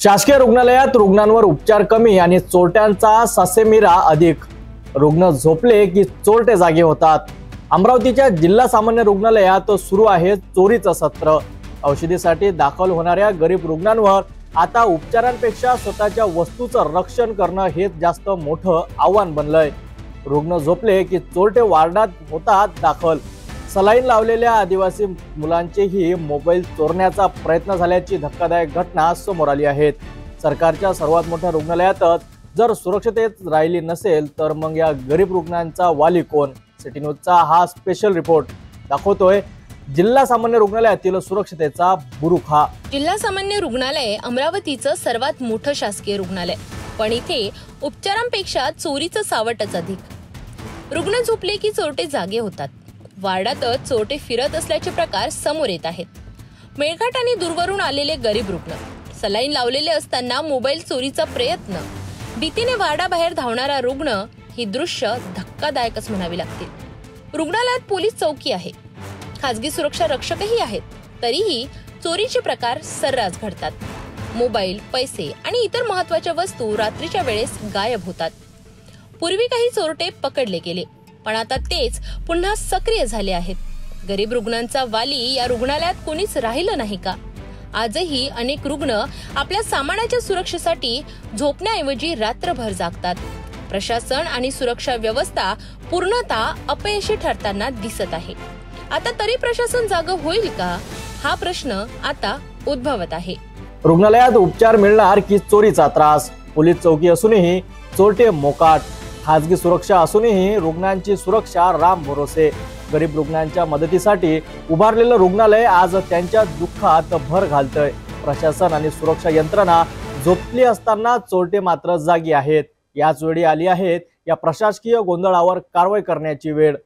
शासकीय रुग्णालयात रुग्णांवर उपचार कमी आणि चोरट्यांचा सासेमिरा अधिक। रुग्ण झोपले की चोरटे जागे होतात। अमरावतीच्या जिल्हा सामान्य रुग्णालयात सुरू आहे चोरीचं सत्र। औषधीसाठी दाखल होणाऱ्या गरीब रुग्णांवर आता उपचारांपेक्षा स्वतःच्या वस्तूचं रक्षण करणं हेच जास्त मोठं आव्हान बनलंय। रुग्ण झोपले की चोरटे वार्डात होतात दाखल। सलाईन लावलेल्या आदिवासी मुलांचेही मोबाईल चोरण्याचा प्रयत्न झाल्याची धक्कादायक घटना समोर आली आहे। सरकारच्या सर्वात मोठ्या रुग्णालयातच जर सुरक्षिततेत राहिली नसेल तर मग या गरीब रुग्णांचा वाली कोण? सिटी न्यूजचा हा स्पेशल रिपोर्ट दाखवतोय जिल्हा सामान्य रुग्णालयातील सुरक्षिततेचा बुरुखा। जिल्हा सामान्य रुग्णालय अमरावतीचं सर्वात मोठं शासकीय रुग्णालय, पण इथे उपचारांपेक्षा चोरीचं सावटच अधिक। रुग्ण झोपले की चोरटे जागे होतात। वार्डातच चोरटे फिरत असल्याचे प्रकार समोर येत आहेत। मेळघाट आणि दूरवरून आलेले गरीब रुग्ण, सलाईन लावलेले असताना मोबाईल चोरीचा प्रयत्न, भीतीने वार्डाबाहेर धावणारा रुग्ण, ही दृश्य धक्कादायकच म्हणावी लागतील। रुग्णालयात पोलीस चौकी आहे, खासगी सुरक्षा रक्षकही आहेत, तरीही चोरीचे प्रकार सर्रास घडतात। मोबाईल, पैसे आणि इतर महत्त्वाच्या वस्तू रात्रीच्या वेळेस गायब होतात। पूर्वी काही चोरटे पकडले गेले, पण आता तेच पुन्हा सक्रिय झाले आहेत। गरीब रुग्णांचा वाली या रुग्णालयात कोणीच राहिलं नाही का? आजही अनेक रुग्ण आपल्या सामानाच्या सुरक्षेसाठी झोपण्याऐवजी रात्रभर जागतात। प्रशासन आणि सुरक्षा व्यवस्था पूर्णतः अपयशी ठरताना दिसत आहे। आता तरी प्रशासन जागं होईल का, हा प्रश्न आता उद्भवत आहे। रुग्णालयात उपचार मिळणार की चोरीचा त्रास? पोलीस चौकी असूनही चोरटे मोकाट, खासगी सुरक्षा असूनही रुग्णांची सुरक्षा राम भरोसे। गरीब रुग्णांच्या मदतीसाठी उभारलेलं रुग्णालय आज त्यांच्या दुःखात भर घालतंय। प्रशासन आणि सुरक्षा यंत्रणा झोपली असताना चोरटे मात्र जागी आहेत। याच वेळी आली आहेत या प्रशासकीय गोंधळावर कारवाई करण्याची वेळ।